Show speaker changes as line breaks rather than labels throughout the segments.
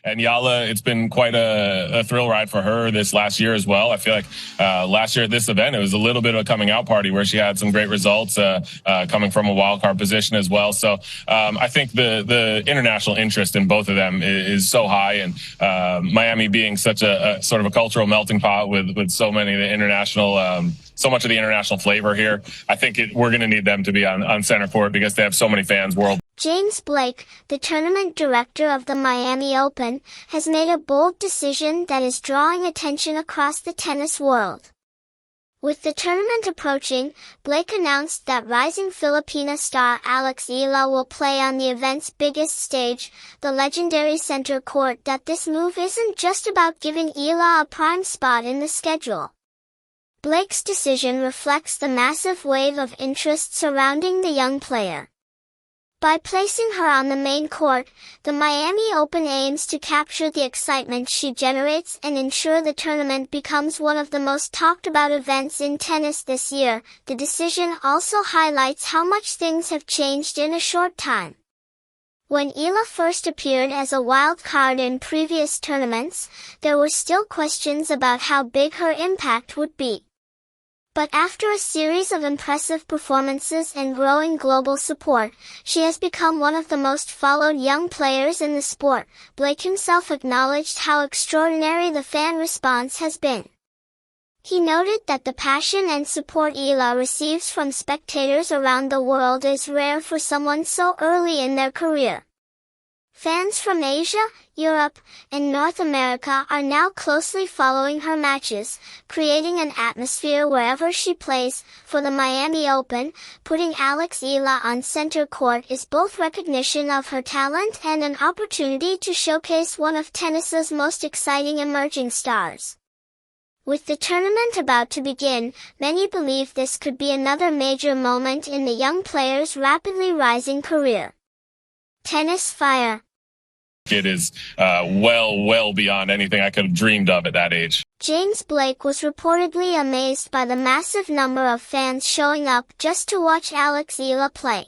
And Eala, it's been quite a thrill ride for her this last year as well. I feel like last year at this event, it was a little bit of a coming out party where she had some great results coming from a wild card position as well. So I think the international interest in both of them is so high, and Miami being such a sort of a cultural melting pot with so many of the international so much of the international flavor here. I think we're going to need them to be on center court because they have so many fans worldwide.
James Blake, the tournament director of the Miami Open, has made a bold decision that is drawing attention across the tennis world. With the tournament approaching, Blake announced that rising Filipina star Alex Eala will play on the event's biggest stage, the legendary center court. That this move isn't just about giving Eala a prime spot in the schedule. Blake's decision reflects the massive wave of interest surrounding the young player. By placing her on the main court, the Miami Open aims to capture the excitement she generates and ensure the tournament becomes one of the most talked about events in tennis this year. The decision also highlights how much things have changed in a short time. When Eala first appeared as a wild card in previous tournaments, there were still questions about how big her impact would be. But after a series of impressive performances and growing global support, she has become one of the most followed young players in the sport. Blake himself acknowledged how extraordinary the fan response has been. He noted that the passion and support Eala receives from spectators around the world is rare for someone so early in their career. Fans from Asia, Europe, and North America are now closely following her matches, creating an atmosphere wherever she plays. For the Miami Open, putting Alex Eala on center court is both recognition of her talent and an opportunity to showcase one of tennis's most exciting emerging stars. With the tournament about to begin, many believe this could be another major moment in the young player's rapidly rising career. Tennis fire.
It is well beyond anything I could have dreamed of at that age.
James Blake was reportedly amazed by the massive number of fans showing up just to watch Alex Eala play.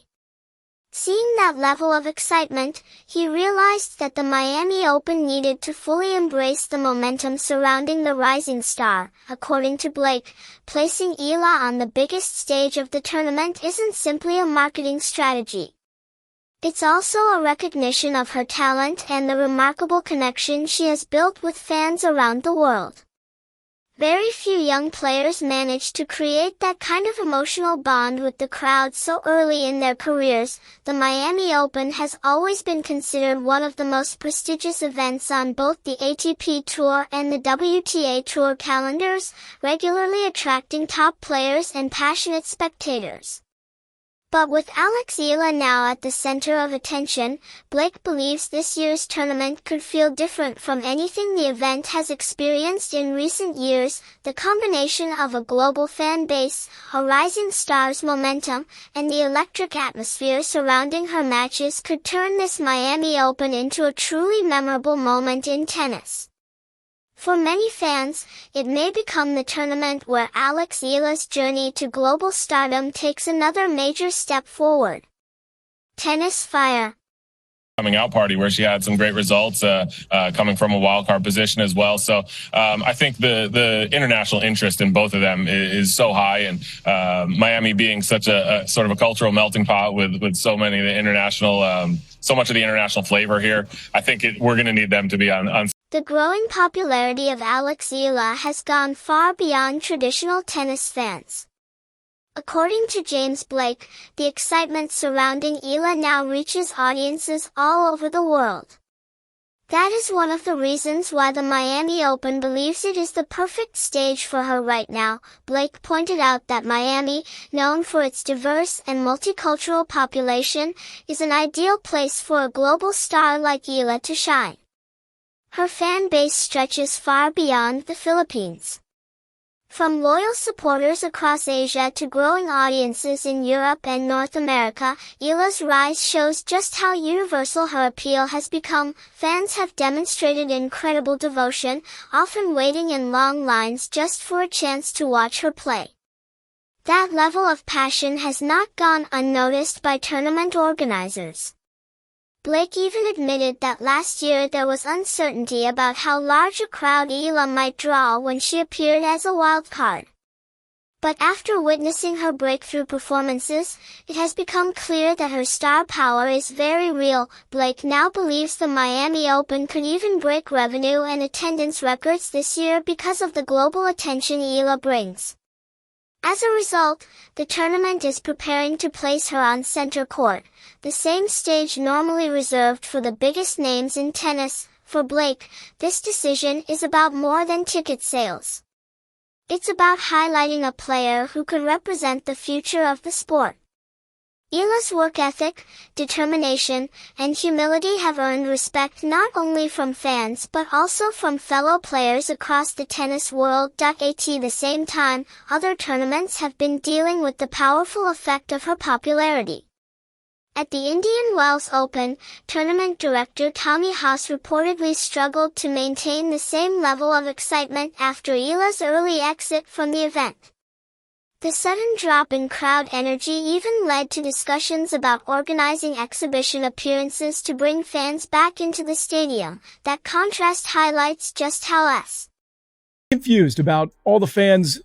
Seeing that level of excitement, he realized that the Miami Open needed to fully embrace the momentum surrounding the rising star. According to Blake, placing Eala on the biggest stage of the tournament isn't simply a marketing strategy. It's also a recognition of her talent and the remarkable connection she has built with fans around the world. Very few young players manage to create that kind of emotional bond with the crowd so early in their careers. The Miami Open has always been considered one of the most prestigious events on both the ATP Tour and the WTA Tour calendars, regularly attracting top players and passionate spectators. But with Alex Eala now at the center of attention, Blake believes this year's tournament could feel different from anything the event has experienced in recent years. The combination of a global fan base, a rising star's momentum, and the electric atmosphere surrounding her matches could turn this Miami Open into a truly memorable moment in tennis. For many fans, it may become the tournament where Alex Eala's journey to global stardom takes another major step forward. Tennis fire.
Coming out party where she had some great results coming from a wild card position as well. So I think the international interest in both of them is so high, and Miami being such a sort of a cultural melting pot with so many of the international so much of the international flavor here. I think we're going to need them to be on.
The growing popularity of Alex Eala has gone far beyond traditional tennis fans. According to James Blake, the excitement surrounding Eala now reaches audiences all over the world. That is one of the reasons why the Miami Open believes it is the perfect stage for her right now. Blake pointed out that Miami, known for its diverse and multicultural population, is an ideal place for a global star like Eala to shine. Her fan base stretches far beyond the Philippines. From loyal supporters across Asia to growing audiences in Europe and North America, Eala's rise shows just how universal her appeal has become. Fans have demonstrated incredible devotion, often waiting in long lines just for a chance to watch her play. That level of passion has not gone unnoticed by tournament organizers. Blake even admitted that last year there was uncertainty about how large a crowd Eala might draw when she appeared as a wild card. But after witnessing her breakthrough performances, it has become clear that her star power is very real. Blake now believes the Miami Open could even break revenue and attendance records this year because of the global attention Eala brings. As a result, the tournament is preparing to place her on center court, the same stage normally reserved for the biggest names in tennis. For Blake, this decision is about more than ticket sales. It's about highlighting a player who could represent the future of the sport. Eala's work ethic, determination, and humility have earned respect not only from fans but also from fellow players across the tennis world. At the same time, other tournaments have been dealing with the powerful effect of her popularity. At the Indian Wells Open, tournament director Tommy Haas reportedly struggled to maintain the same level of excitement after Eala's early exit from the event. The sudden drop in crowd energy even led to discussions about organizing exhibition appearances to bring fans back into the stadium. That contrast highlights just how
confused about all the fans,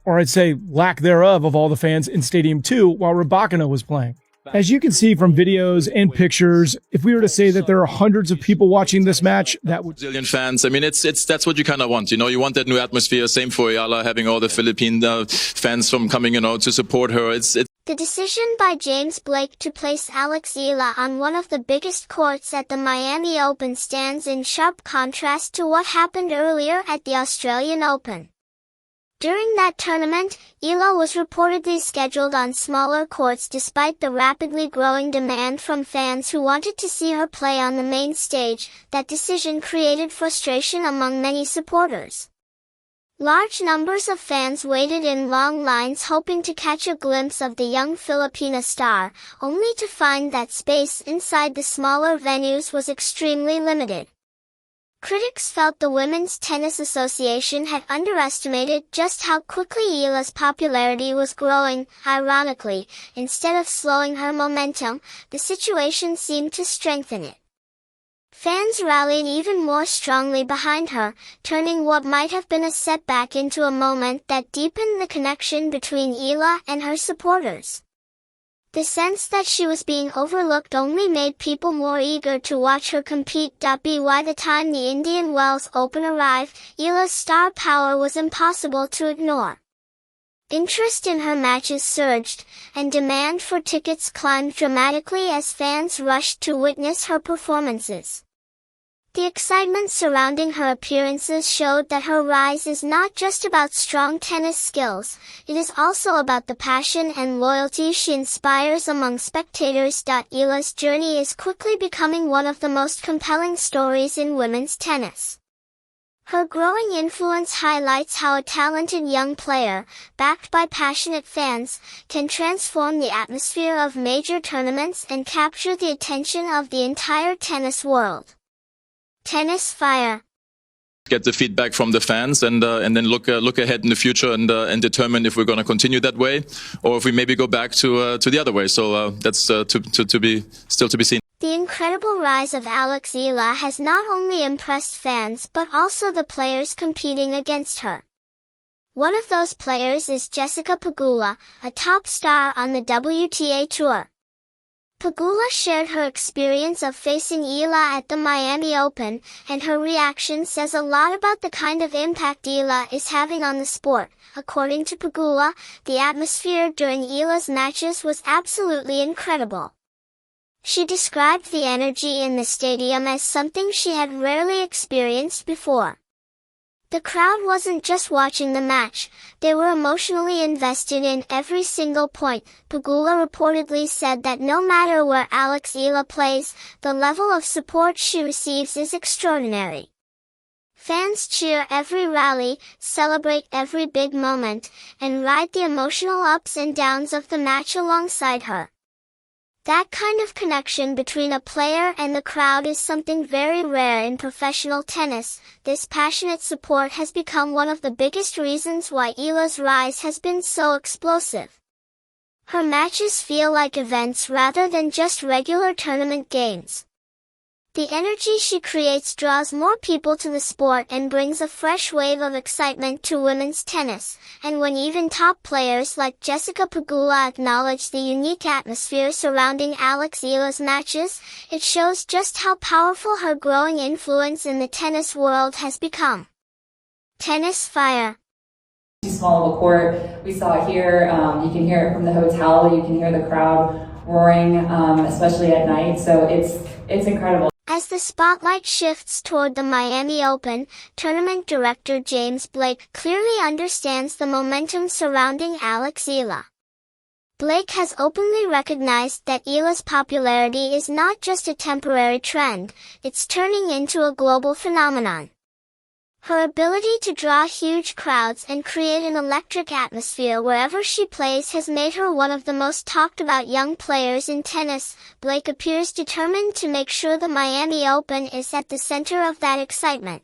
or I'd say lack thereof of all the fans in Stadium 2 while Rybakina was playing. As you can see from videos and pictures, if we were to say that there are hundreds of people watching this match, that would
Brazilian fans. I mean, that's what you kind of want. You want that new atmosphere. Same for Eala, having all the Philippine fans from coming, to support her.
The decision by James Blake to place Alex Eala on one of the biggest courts at the Miami Open stands in sharp contrast to what happened earlier at the Australian Open. During that tournament, Eala was reportedly scheduled on smaller courts despite the rapidly growing demand from fans who wanted to see her play on the main stage. That decision created frustration among many supporters. Large numbers of fans waited in long lines hoping to catch a glimpse of the young Filipina star, only to find that space inside the smaller venues was extremely limited. Critics felt the Women's Tennis Association had underestimated just how quickly Eala's popularity was growing. Ironically, instead of slowing her momentum, the situation seemed to strengthen it. Fans rallied even more strongly behind her, turning what might have been a setback into a moment that deepened the connection between Eala and her supporters. The sense that she was being overlooked only made people more eager to watch her compete. By the time the Indian Wells Open arrived, Eala's star power was impossible to ignore. Interest in her matches surged, and demand for tickets climbed dramatically as fans rushed to witness her performances. The excitement surrounding her appearances showed that her rise is not just about strong tennis skills, it is also about the passion and loyalty she inspires among spectators. Eala's journey is quickly becoming one of the most compelling stories in women's tennis. Her growing influence highlights how a talented young player, backed by passionate fans, can transform the atmosphere of major tournaments and capture the attention of the entire tennis world. Tennis Fire.
Get the feedback from the fans and then look ahead in the future and determine if we're going to continue that way or if we maybe go back to the other way. So that's still to be seen.
The incredible rise of Alex Eala has not only impressed fans but also the players competing against her. One of those players is Jessica Pegula, a top star on the WTA Tour. Pegula shared her experience of facing Eala at the Miami Open, and her reaction says a lot about the kind of impact Eala is having on the sport. According to Pegula, the atmosphere during Eala's matches was absolutely incredible. She described the energy in the stadium as something she had rarely experienced before. The crowd wasn't just watching the match, they were emotionally invested in every single point. Pegula reportedly said that no matter where Alex Eala plays, the level of support she receives is extraordinary. Fans cheer every rally, celebrate every big moment, and ride the emotional ups and downs of the match alongside her. That kind of connection between a player and the crowd is something very rare in professional tennis. This passionate support has become one of the biggest reasons why Eala's rise has been so explosive. Her matches feel like events rather than just regular tournament games. The energy she creates draws more people to the sport and brings a fresh wave of excitement to women's tennis, and when even top players like Jessica Pegula acknowledge the unique atmosphere surrounding Alex Eala's matches, it shows just how powerful her growing influence in the tennis world has become. Tennis Fire.
Too small of a court. We saw it here. You can hear it from the hotel. You can hear the crowd roaring, especially at night. So it's incredible.
As the spotlight shifts toward the Miami Open, tournament director James Blake clearly understands the momentum surrounding Alex Eala. Blake has openly recognized that Eala's popularity is not just a temporary trend, it's turning into a global phenomenon. Her ability to draw huge crowds and create an electric atmosphere wherever she plays has made her one of the most talked about young players in tennis. Blake appears determined to make sure the Miami Open is at the center of that excitement.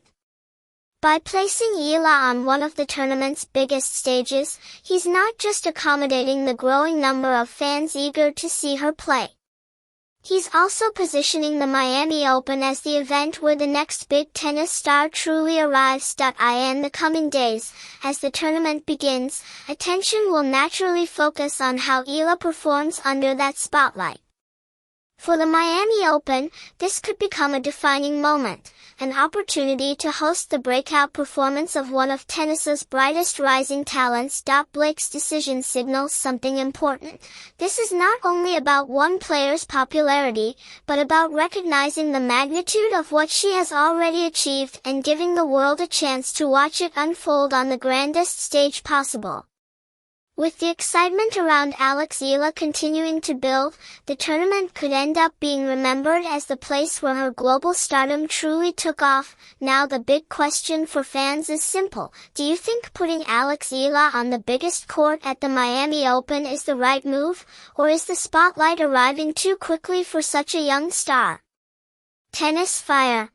By placing Eala on one of the tournament's biggest stages, he's not just accommodating the growing number of fans eager to see her play. He's also positioning the Miami Open as the event where the next big tennis star truly arrives. In the coming days, as the tournament begins, attention will naturally focus on how Eala performs under that spotlight. For the Miami Open, this could become a defining moment, an opportunity to host the breakout performance of one of tennis's brightest rising talents. Blake's decision signals something important. This is not only about one player's popularity, but about recognizing the magnitude of what she has already achieved and giving the world a chance to watch it unfold on the grandest stage possible. With the excitement around Alex Eala continuing to build, the tournament could end up being remembered as the place where her global stardom truly took off. Now the big question for fans is simple. Do you think putting Alex Eala on the biggest court at the Miami Open is the right move, or is the spotlight arriving too quickly for such a young star? Tennis Fire.